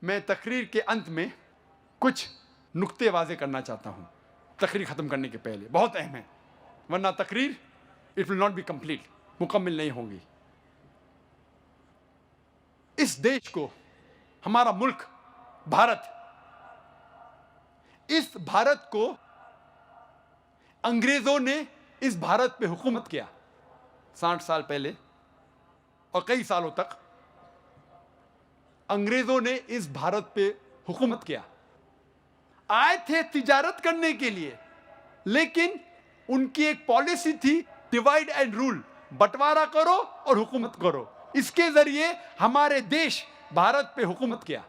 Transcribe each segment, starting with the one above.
मैं तकरीर के अंत में कुछ नुक्ते वाजे करना चाहता हूँ तकरीर ख़त्म करने के पहले, बहुत अहम है, वरना तकरीर it will not be complete, मुकम्मल नहीं होगी। इस देश को, हमारा मुल्क भारत, इस भारत को अंग्रेजों ने इस भारत पे हुकूमत किया 60 साल पहले, और कई सालों तक अंग्रेजों ने इस भारत पे हुकूमत किया। आए थे तिजारत करने के लिए, लेकिन उनकी एक पॉलिसी थी डिवाइड एंड रूल, बंटवारा करो और हुकूमत करो। इसके जरिए हमारे देश भारत पे हुकूमत किया,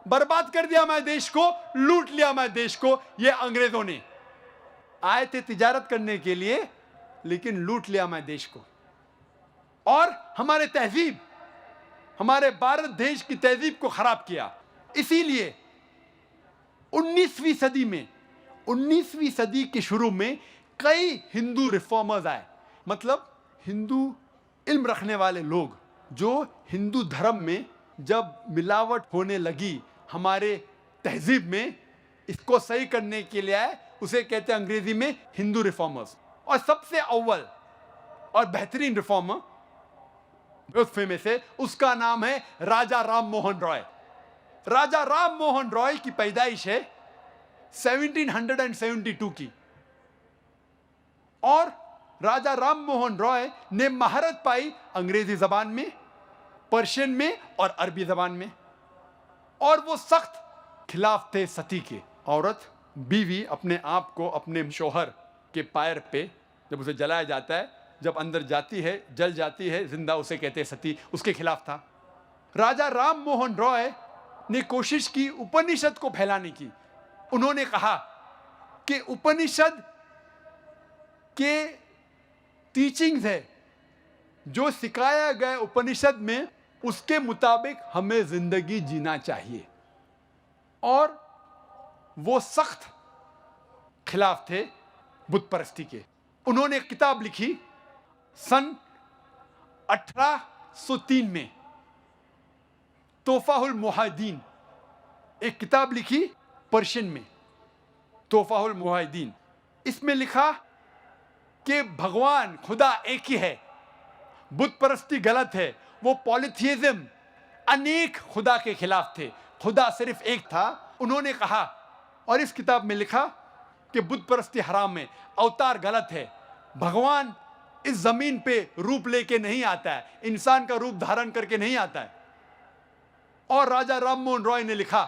बर्बाद कर दिया हमारे देश को, लूट लिया हमारे देश को। ये अंग्रेजों ने आए थे तिजारत करने के लिए, लेकिन लूट लिया हमारे देश को, और हमारे तहजीब, हमारे भारत देश की तहजीब को खराब किया। इसीलिए 19वीं सदी में, 19वीं सदी के शुरू में कई हिंदू रिफॉर्मर्स आए, मतलब हिंदू इल्म रखने वाले लोग, जो हिंदू धर्म में जब मिलावट होने लगी हमारे तहजीब में, इसको सही करने के लिए आए। उसे कहते हैं अंग्रेजी में हिंदू रिफॉर्मर्स। और सबसे अव्वल और बेहतरीन रिफॉर्मर, बहुत फेमस है, उसका नाम है राजा राम मोहन रॉय। राजा राम मोहन रॉय की पैदाइश है 1772 की, और राजा राम मोहन रॉय ने महारत पाई अंग्रेजी जबान में, पर्शियन में और अरबी जबान में। और वो सख्त खिलाफ थे सती के। औरत, बीवी अपने आप को अपने शौहर के पैर पे, जब उसे जलाया जाता है, जब अंदर जाती है, जल जाती है जिंदा, उसे कहते हैं सती, उसके खिलाफ था। राजा राम मोहन रॉय ने कोशिश की उपनिषद को फैलाने की। उन्होंने कहा कि उपनिषद के टीचिंग्स है, जो सिखाया गया उपनिषद में, उसके मुताबिक हमें जिंदगी जीना चाहिए। और वो सख्त खिलाफ थे बुत परस्ती के। उन्होंने एक किताब लिखी सन 1803 में, तोहफाहुल मुहाजिदीन, एक किताब लिखी पर्शियन में, तोहफाहुल मुहाजिदीन। इसमें लिखा कि भगवान खुदा एक ही है, बुत परस्ती गलत है। वो पॉलीथियज्म, अनेक खुदा के खिलाफ थे, खुदा सिर्फ एक था। उन्होंने कहा, और इस किताब में लिखा कि बुत परस्ती हराम है, अवतार गलत है, भगवान इस जमीन पे रूप लेके नहीं आता है, इंसान का रूप धारण करके नहीं आता है। और राजा राम मोहन रॉय ने लिखा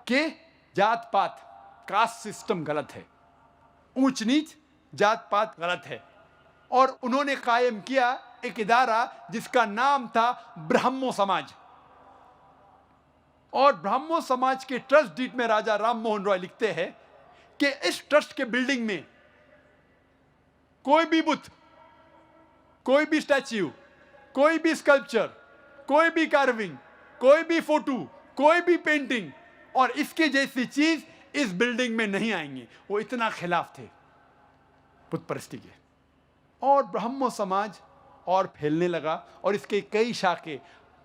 कि जात पात, कास्ट सिस्टम गलत है, ऊंच नीच जात पात गलत है। और उन्होंने कायम किया एक इदारा जिसका नाम था ब्राह्मो समाज। और ब्राह्मो समाज के ट्रस्ट डीड में राजा राम मोहन रॉय लिखते हैं कि इस ट्रस्ट के बिल्डिंग में कोई भी बुत, कोई भी स्टैच्यू, कोई भी स्कल्पचर, कोई भी कार्विंग, कोई भी फोटो, कोई भी पेंटिंग और इसके जैसी चीज इस बिल्डिंग में नहीं आएंगी। वो इतना खिलाफ थे बुत परस्ती के। और ब्राह्मो समाज और फैलने लगा, और इसके कई शाखे,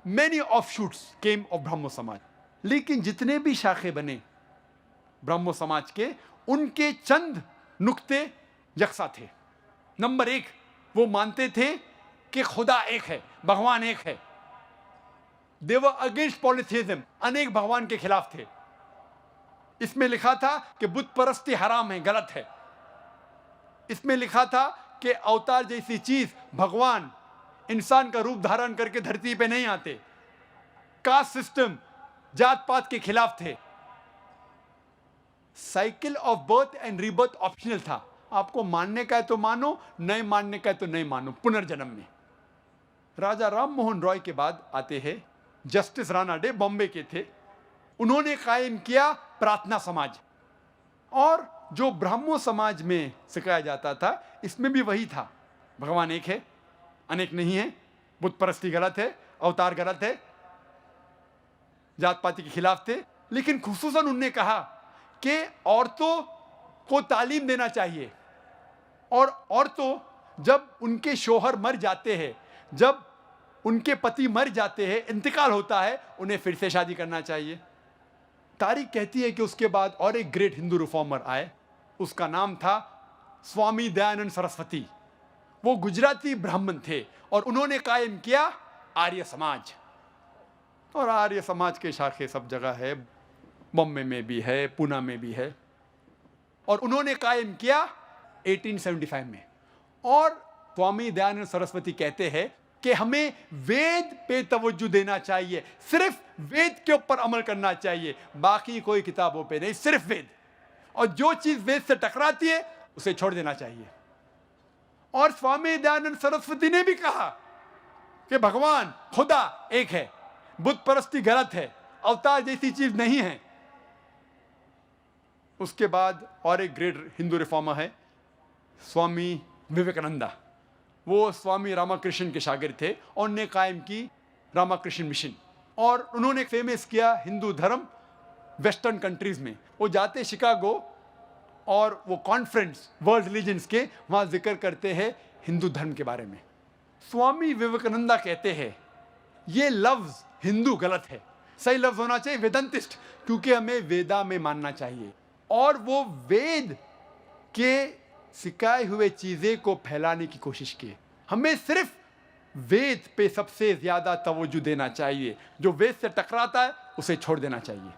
many offshoots came of Brahmo Samaj. लेकिन जितने भी शाखे बने ब्राह्मो समाज के, उनके चंद नुक्ते यकसा थे। नंबर 1, वो मानते थे कि खुदा एक है, भगवान एक है। दे वर अगेंस्ट पॉलीथियज्म, अनेक भगवान के खिलाफ थे। इसमें लिखा था कि बुत परस्ती हराम है, गलत है। इसमें लिखा था कि अवतार जैसी चीज, भगवान इंसान का रूप धारण करके धरती पे नहीं आते। कास्ट सिस्टम, जात पात के खिलाफ थे। Cycle of birth and rebirth optional था, आपको मानने का है तो मानो, नहीं मानने का है तो नहीं मानो, पुनर्जन्म में। राजा राम मोहन रॉय के बाद आते हैं जस्टिस राणा डे, बॉम्बे के थे। उन्होंने कायम किया प्रार्थना समाज। और जो ब्राह्मो समाज में सिखाया जाता था, इसमें भी वही था, भगवान एक है, अनेक नहीं है, बुत परस्ती गलत है, अवतार गलत है, जात पाति के खिलाफ थे। लेकिन खुसूसन उन्होंने कहा कि औरतों को तालीम देना चाहिए, और औरतों जब उनके शौहर मर जाते हैं, जब उनके पति मर जाते हैं, इंतकाल होता है, उन्हें फिर से शादी करना चाहिए। तारीख कहती है कि उसके बाद और एक ग्रेट हिंदू रिफॉर्मर आए, उसका नाम था स्वामी दयानंद सरस्वती। वो गुजराती ब्राह्मण थे और उन्होंने कायम किया आर्य समाज। और आर्य समाज के शाखे सब जगह है, बॉम्बे में भी है, पूना में भी है। और उन्होंने कायम किया 1875 में। और स्वामी दयानंद सरस्वती कहते हैं कि हमें वेद पे तवज्जो देना चाहिए, सिर्फ वेद के ऊपर अमल करना चाहिए, बाकी कोई किताबों पे नहीं, सिर्फ वेद। और जो चीज वेद से टकराती है उसे छोड़ देना चाहिए। और स्वामी दयानंद सरस्वती ने भी कहा कि भगवान खुदा एक है, बुत परस्ती गलत है, अवतार जैसी चीज नहीं है। उसके बाद और एक ग्रेट हिंदू रिफॉर्मर है स्वामी विवेकानंदा। वो स्वामी रामाकृष्ण के शागिर्द थे और उन्होंने कायम की रामाकृष्ण मिशन। और उन्होंने फेमस किया हिंदू धर्म वेस्टर्न कंट्रीज में। वो जाते शिकागो और वो कॉन्फ्रेंस वर्ल्ड रिलीजन्स के वहाँ जिक्र करते हैं हिंदू धर्म के बारे में। स्वामी विवेकानंदा कहते हैं ये लफ्ज़ हिंदू गलत है, सही लफ्ज़ होना चाहिए वेदांतिस्ट, क्योंकि हमें वेदा में मानना चाहिए। और वो वेद के सिखाए हुए चीज़ें को फैलाने की कोशिश की। हमें सिर्फ वेद पे सबसे ज़्यादा तवज्जो देना चाहिए, जो वेद से टकराता है उसे छोड़ देना चाहिए।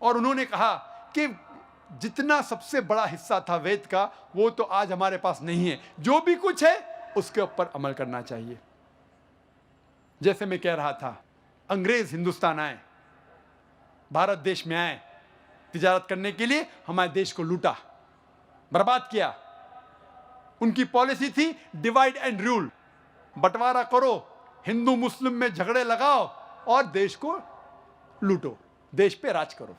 और उन्होंने कहा कि जितना सबसे बड़ा हिस्सा था वेद का वो तो आज हमारे पास नहीं है, जो भी कुछ है उसके ऊपर अमल करना चाहिए। जैसे मैं कह रहा था, अंग्रेज हिंदुस्तान आए, भारत देश में आए तिजारत करने के लिए, हमारे देश को लूटा, बर्बाद किया। उनकी पॉलिसी थी डिवाइड एंड रूल, बंटवारा करो, हिंदू मुस्लिम में झगड़े लगाओ और देश को लूटो, देश पे राज करो।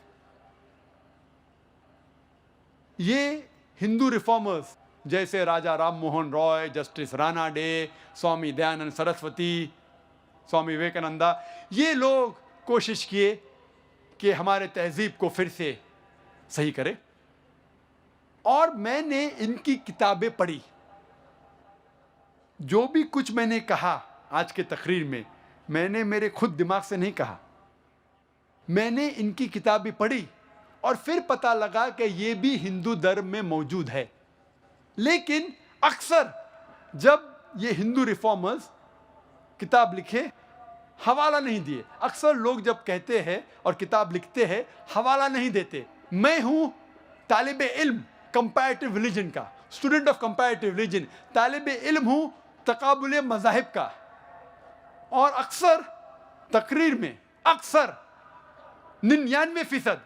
ये हिंदू रिफॉर्मर्स जैसे राजा राम मोहन रॉय, जस्टिस राणा डे, स्वामी दयानंद सरस्वती, स्वामी विवेकानंदा, ये लोग कोशिश किए कि हमारे तहजीब को फिर से सही करें। और मैंने इनकी किताबें पढ़ी। जो भी कुछ मैंने कहा आज के तकरीर में, मैंने मेरे खुद दिमाग से नहीं कहा, मैंने इनकी किताबें पढ़ी और फिर पता लगा कि ये भी हिंदू धर्म में मौजूद है। लेकिन अक्सर जब ये हिंदू रिफॉर्मर्स किताब लिखे, हवाला नहीं दिए। अक्सर लोग जब कहते हैं और किताब लिखते हैं, हवाला नहीं देते। मैं हूं तालिबे इल्म कंपैरेटिव रिलीजन का, स्टूडेंट ऑफ कंपैरेटिव रिलीजन, तालिबे इल्म हूं तकाबुल मज़ाहिब का। और अक्सर तकरीर में अक्सर 99%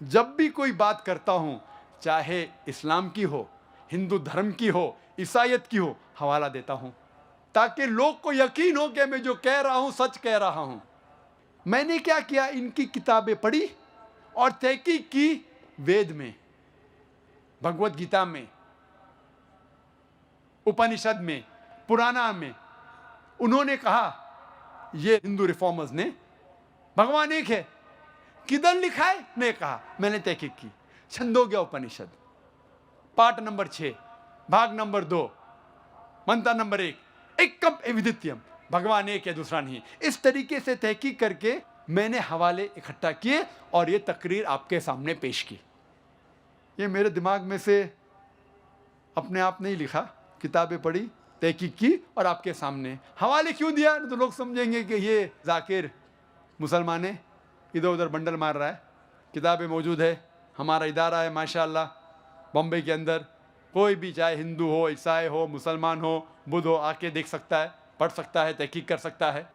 जब भी कोई बात करता हूं, चाहे इस्लाम की हो, हिंदू धर्म की हो, ईसाईयत की हो, हवाला देता हूं ताकि लोग को यकीन हो कि मैं जो कह रहा हूं सच कह रहा हूं। मैंने क्या किया, इनकी किताबें पढ़ी और तहकीक की वेद में, भगवत गीता में, उपनिषद में, पुराना में। उन्होंने कहा, ये हिंदू रिफॉर्मर्स ने, भगवान एक है, किधर लिखा है? ने कहा, मैंने तहकीक की। छंदोग्य उपनिषद पाठ नंबर 6 भाग नंबर 2 मंत्र नंबर 1, एकम एविदित्यम, भगवान एक है, दूसरा नहीं। इस तरीके से तहकीक करके मैंने हवाले इकट्ठा किए और ये तकरीर आपके सामने पेश की। ये मेरे दिमाग में से अपने आप नहीं लिखा, किताबें पढ़ी, तहकीक की और आपके सामने। हवाले क्यों दिया? तो लोग समझेंगे कि ये जाकिर मुसलमान है, इधर उधर बंडल मार रहा है। किताबें मौजूद है, हमारा इदारा है माशाल्लाह बॉम्बे के अंदर, कोई भी चाहे हिंदू हो, ईसाई हो, मुसलमान हो, बुद्ध हो, आके देख सकता है, पढ़ सकता है, तहकीक कर सकता है।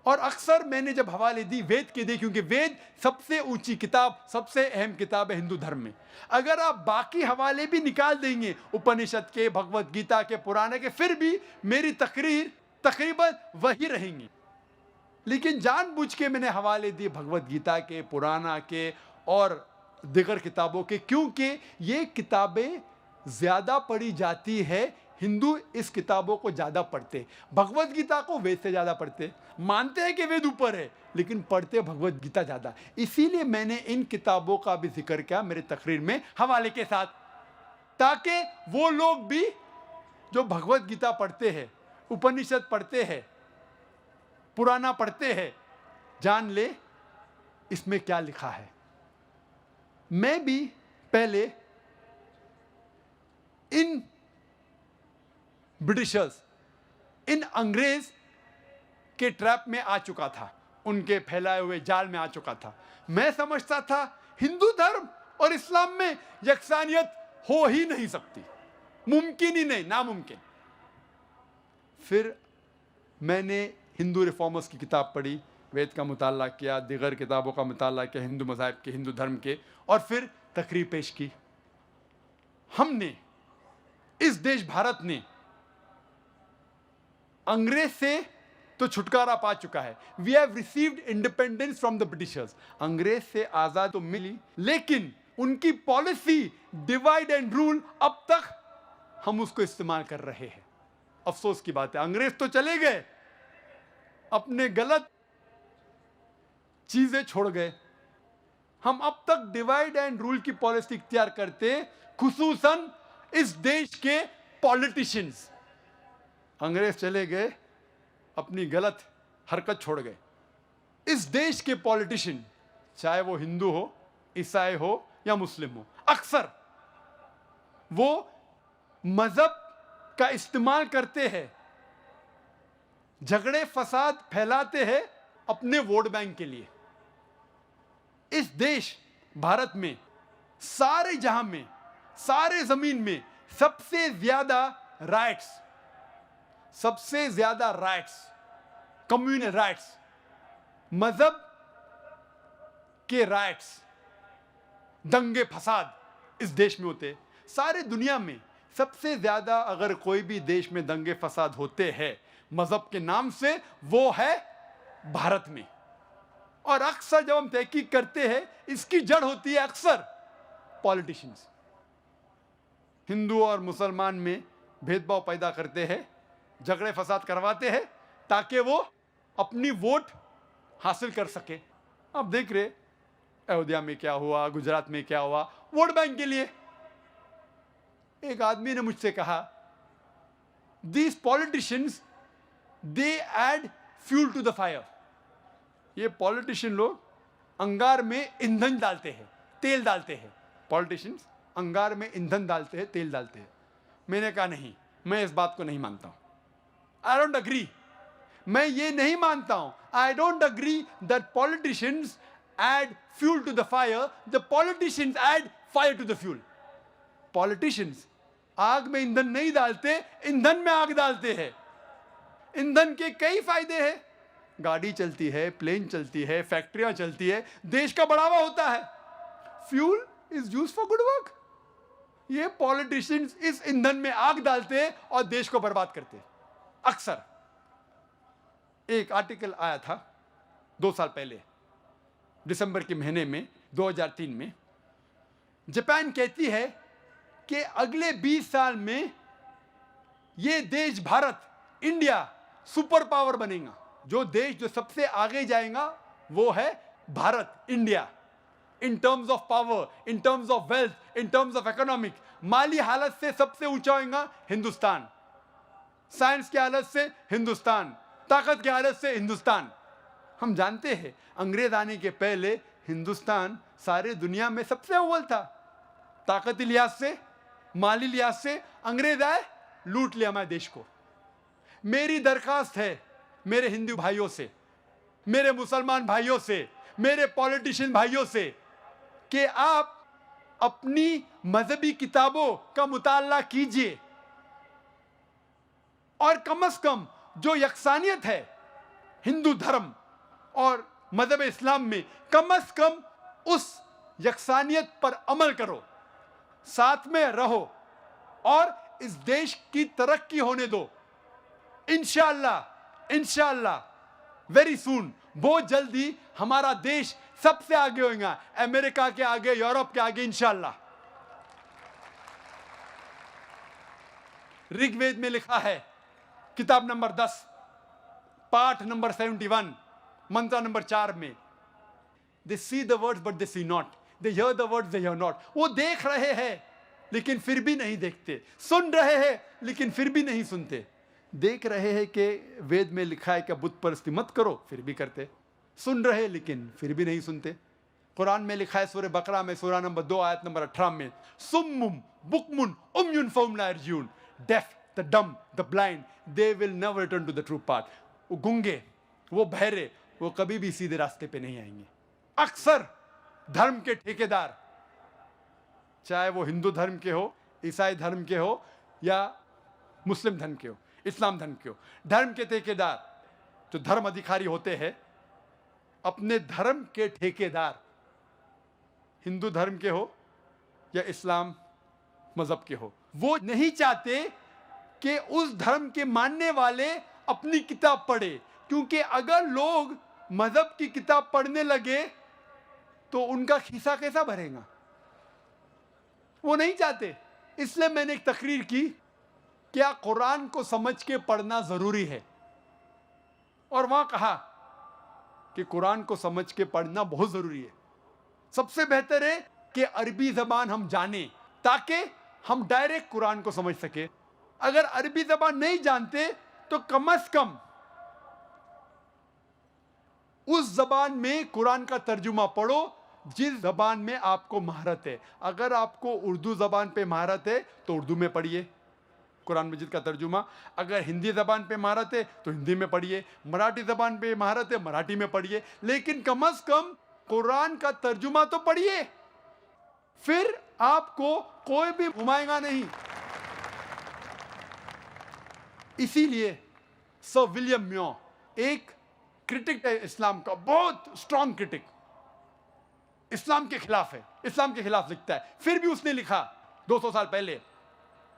और अक्सर मैंने जब हवाले दी वेद के दी, क्योंकि वेद सबसे ऊंची किताब, सबसे अहम किताब है हिंदू धर्म में। अगर आप बाकी हवाले भी निकाल देंगे, उपनिषद के, भगवत गीता के, पुराने के, फिर भी मेरी तकरीर तकरीबन वही रहेंगी। लेकिन जानबूझ के मैंने हवाले दिए भगवत गीता के, पुराना के और दीगर किताबों के, क्योंकि ये किताबें ज़्यादा पढ़ी जाती है। हिंदू इस किताबों को ज़्यादा पढ़ते, भगवत गीता को वेद से ज़्यादा पढ़ते। मानते हैं कि वेद ऊपर है, लेकिन पढ़ते भगवत गीता ज़्यादा। इसीलिए मैंने इन किताबों का भी जिक्र किया मेरे तकरीर में हवाले के साथ, ताकि वो लोग भी जो भगवत गीता पढ़ते हैं, उपनिषद पढ़ते हैं, पुराना पढ़ते हैं, जान ले इसमें क्या लिखा है। मैं भी पहले इन ब्रिटिशर्स, इन अंग्रेज के ट्रैप में आ चुका था, उनके फैलाए हुए जाल में आ चुका था। मैं समझता था हिंदू धर्म और इस्लाम में यकसानियत हो ही नहीं सकती, मुमकिन ही नहीं, नामुमकिन। फिर मैंने हिंदू रिफॉर्मर्स की किताब पढ़ी, वेद का मुताला किया, दिगर किताबों का मुताला किया, हिंदू मज़ाहिब के, हिंदू धर्म के, और फिर तकरीर पेश की। हमने, इस देश भारत ने अंग्रेज से तो छुटकारा पा चुका है। We have received independence from the Britishers. अंग्रेज से आजाद तो मिली, लेकिन उनकी पॉलिसी डिवाइड एंड रूल अब तक हम उसको इस्तेमाल कर रहे हैं। अफसोस की बात है, अंग्रेज तो चले गए, अपने गलत चीजें छोड़ गए। हम अब तक डिवाइड एंड रूल की पॉलिसी इख्तियार करते, खुसूसन इस देश के पॉलिटिशियंस। अंग्रेज चले गए, अपनी गलत हरकत छोड़ गए। इस देश के पॉलिटिशियन, चाहे वो हिंदू हो, ईसाई हो या मुस्लिम हो, अक्सर वो मजहब का इस्तेमाल करते हैं, झगड़े फसाद फैलाते हैं अपने वोट बैंक के लिए। इस देश भारत में, सारे जहां में, सारे जमीन में सबसे ज्यादा राइट्स, कम्युनल राइट्स, मजहब के राइट्स, दंगे फसाद इस देश में होते। सारे दुनिया में सबसे ज्यादा अगर कोई भी देश में दंगे फसाद होते हैं मजहब के नाम से, वो है भारत में। और अक्सर जब हम तहकीक करते हैं, इसकी जड़ होती है अक्सर पॉलिटिशियंस। हिंदू और मुसलमान में भेदभाव पैदा करते हैं, झगड़े फसाद करवाते हैं ताकि वो अपनी वोट हासिल कर सके। अब देख रहे अयोध्या में क्या हुआ, गुजरात में क्या हुआ, वोट बैंक के लिए। एक आदमी ने मुझसे कहा, these politicians they add fuel to the fire. ये पॉलिटिशियन लोग अंगार में ईंधन डालते हैं, तेल डालते हैं। पॉलिटिशियंस अंगार में ईंधन डालते हैं, तेल डालते हैं। मैंने कहा नहीं, मैं इस बात को नहीं मानता हूं। आई डोंट अग्री, मैं ये नहीं मानता हूं। I don't agree that politicians add fuel to the fire, the politicians add fire to the fuel. Politicians आग में ईंधन नहीं डालते, ईंधन में आग डालते हैं। ईंधन के कई फायदे हैं, गाड़ी चलती है, प्लेन चलती है, फैक्ट्रियां चलती है, देश का बढ़ावा होता है। Fuel is used for good work. ये पॉलिटिशियंस इस ईंधन में आग डालते हैं और देश को बर्बाद करते हैं। अक्सर एक आर्टिकल आया था 2 साल पहले, दिसंबर के महीने में 2003 में। जापान कहती है कि अगले 20 साल में ये देश भारत, इंडिया सुपर पावर बनेगा। जो देश जो सबसे आगे जाएगा वो है Bharat, India, in terms of power, in terms of wealth, in terms of economic. माली हालत से सबसे ऊंचा होगा हिंदुस्तान, साइंस की हालत से हिंदुस्तान, ताकत की हालत से हिंदुस्तान। हम जानते हैं अंग्रेज आने के पहले हिंदुस्तान सारे दुनिया में सबसे अव्वल था। ताकती लिहाज से, माली लिहाज से अंग्रेज आए, लूट लिया हमारे देश को। मेरी दरखास्त है मेरे हिंदू भाइयों से, मेरे मुसलमान भाइयों से, मेरे पॉलिटिशियन भाइयों से कि आप अपनी मजहबी किताबों का मुताला कीजिए और कम से कम जो यकसानियत है हिंदू धर्म और मजहब इस्लाम में, कम से कम उस यकसानियत पर अमल करो, साथ में रहो और इस देश की तरक्की होने दो। इंशाअल्लाह वेरी सून, बहुत जल्दी हमारा देश सबसे आगे होगा, अमेरिका के आगे, यूरोप के आगे, इंशाअल्लाह। ऋग्वेद में लिखा है, किताब नंबर 10, पाठ नंबर 71, मंत्र नंबर 4 में, they see the words but they see not, they hear the words they hear not. वो देख रहे हैं लेकिन फिर भी नहीं देखते, सुन रहे हैं लेकिन फिर भी नहीं सुनते। देख रहे हैं कि वेद में लिखा है कि बुत परस्ती मत करो, फिर भी करते। सुन रहे लेकिन फिर भी नहीं सुनते। कुरान में लिखा है सूरह बकरा में सूरा नंबर 2 आयत नंबर 18 में, सुम्मुम बुकमुन उम्युन फहुम ला यर्जिऊन, deaf the dumb the blind they will never return to the true path. वो गूंगे, वो बहरे, वो कभी भी सीधे रास्ते पे नहीं आएंगे। अक्सर धर्म के ठेकेदार, चाहे वो हिंदू धर्म के हो, ईसाई धर्म के हो या मुस्लिम धर्म के हो, इस्लाम धर्म के हो, धर्म के ठेकेदार जो धर्म अधिकारी होते हैं, अपने धर्म के ठेकेदार हिंदू धर्म के हो या इस्लाम मजहब के हो, वो नहीं चाहते कि उस धर्म के मानने वाले अपनी किताब पढ़े, क्योंकि अगर लोग मजहब की किताब पढ़ने लगे तो उनका खिस्सा कैसा भरेगा, वो नहीं चाहते। इसलिए मैंने एक तकरीर की, क्या कुरान को समझ के पढ़ना जरूरी है, और वहां कहा कि कुरान को समझ के पढ़ना बहुत जरूरी है। सबसे बेहतर है कि अरबी जबान हम जाने ताकि हम डायरेक्ट कुरान को समझ सके। अगर अरबी जबान नहीं जानते तो कम से कम उस जबान में कुरान का तर्जुमा पढ़ो जिस जबान में आपको महारत है। अगर आपको उर्दू जबान पे महारत है तो उर्दू में पढ़िए कुरान मजीद का तर्जुमा, अगर हिंदी जबान पे महारत है तो हिंदी में पढ़िए, मराठी जबान पे महारत है मराठी में पढ़िए, लेकिन कम से कम कुरान का तर्जुमा तो पढ़िए, फिर आपको कोई भी घुमाएगा नहीं। इसीलिए सर विलियम म्यो एक क्रिटिक है इस्लाम का, बहुत स्ट्रॉन्ग क्रिटिक, इस्लाम के खिलाफ है, इस्लाम के खिलाफ लिखता है। फिर भी उसने लिखा 200 साल पहले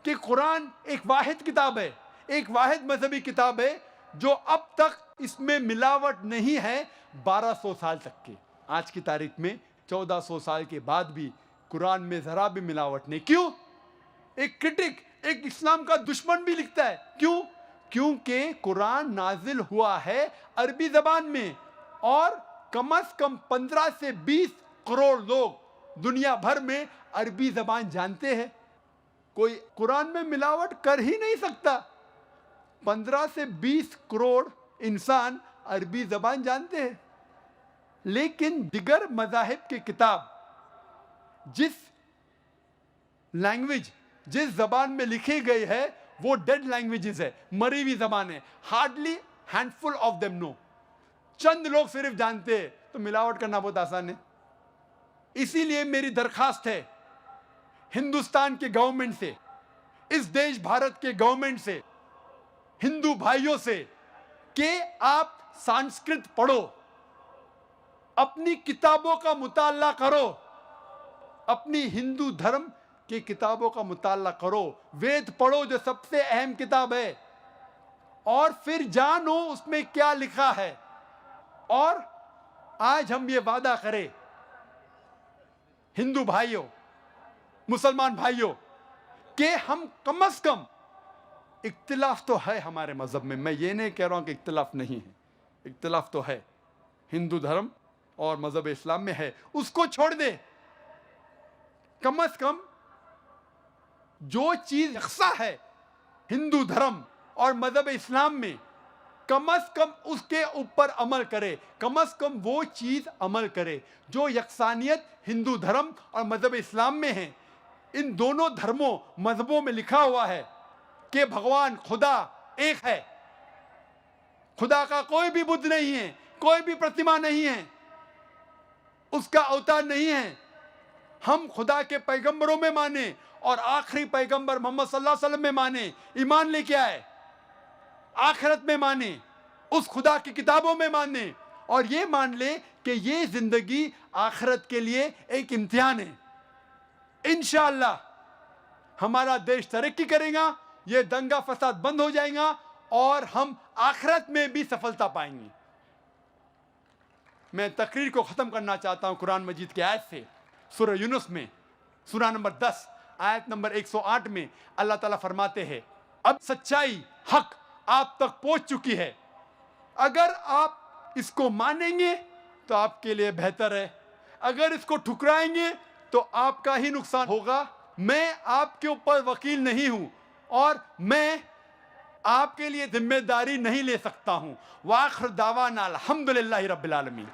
कि कुरान एक वाहिद किताब है, एक वाहिद मजहबी किताब है जो अब तक इसमें मिलावट नहीं है 1200 साल तक के। आज की तारीख में 1400 साल के बाद भी कुरान में जरा भी मिलावट नहीं। क्यों? एक क्रिटिक, एक इस्लाम का दुश्मन भी लिखता है। क्यों? क्योंकि कुरान नाजिल हुआ है अरबी जबान में, और कम से कम 15 से 20 करोड़ लोग दुनिया भर में अरबी जबान जानते हैं। कोई कुरान में मिलावट कर ही नहीं सकता। 15 से 20 करोड़ इंसान अरबी जबान जानते हैं, लेकिन दिगर मज़ाहिब की किताब जिस लैंग्वेज, जिस जबान में लिखी गई है वो डेड लैंग्वेजेस है, मरी हुई जबान है। Hardly handful of them know, चंद लोग सिर्फ जानते हैं, तो मिलावट करना बहुत आसान है। इसीलिए मेरी दरखास्त है हिंदुस्तान के गवर्नमेंट से, इस देश भारत के गवर्नमेंट से, हिंदू भाइयों से, कि आप संस्कृत पढ़ो, अपनी किताबों का मुताला करो, अपनी हिंदू धर्म की किताबों का मुताला करो, वेद पढ़ो जो सबसे अहम किताब है, और फिर जानो उसमें क्या लिखा है। और आज हम ये वादा करें हिंदू भाइयों, मुसलमान भाइयों, कि हम कम से कम, इख्तिलाफ तो है हमारे मजहब में, मैं ये नहीं कह रहा हूं कि इख्तिलाफ नहीं है, इख्तिलाफ तो है, हिंदू धर्म और मजहब इस्लाम में है, उसको छोड़ दे। कम से कम जो चीज यकसा है हिंदू धर्म और मजहब इस्लाम में, कम से कम उसके ऊपर अमल करे, कम से कम वो चीज अमल करे जो यकसानियत हिंदू धर्म और मजहब इस्लाम में है। इन दोनों धर्मों मजहबों में लिखा हुआ है कि भगवान खुदा एक है, खुदा का कोई भी बुद्ध नहीं है, कोई भी प्रतिमा नहीं है, उसका अवतार नहीं है। हम खुदा के पैगंबरों में माने और आखिरी पैगंबर मोहम्मद सल्लल्लाहु अलैहि वसल्लम में माने, ईमान लेके आए, आखिरत में माने, उस खुदा की किताबों में माने, और ये मान ले कि ये जिंदगी आखिरत के लिए एक इम्तिहान है। इंशाअल्लाह हमारा देश तरक्की करेगा, ये दंगा फसाद बंद हो जाएगा और हम आखिरत में भी सफलता पाएंगे। मैं तकरीर को खत्म करना चाहता हूं कुरान मजीद की आयत से। सूरह यूनुस में सूरा नंबर 10 आयत नंबर 108 में अल्लाह ताला फरमाते हैं, अब सच्चाई हक आप तक पहुंच चुकी है, अगर आप इसको मानेंगे तो आपके लिए बेहतर है, अगर इसको ठुकराएंगे तो आपका ही नुकसान होगा। मैं आपके ऊपर वकील नहीं हूं, और मैं आपके लिए जिम्मेदारी नहीं ले सकता हूं। वाखिर दावाना अल्हम्दुलिल्लाहि रब्बिल आलमीन।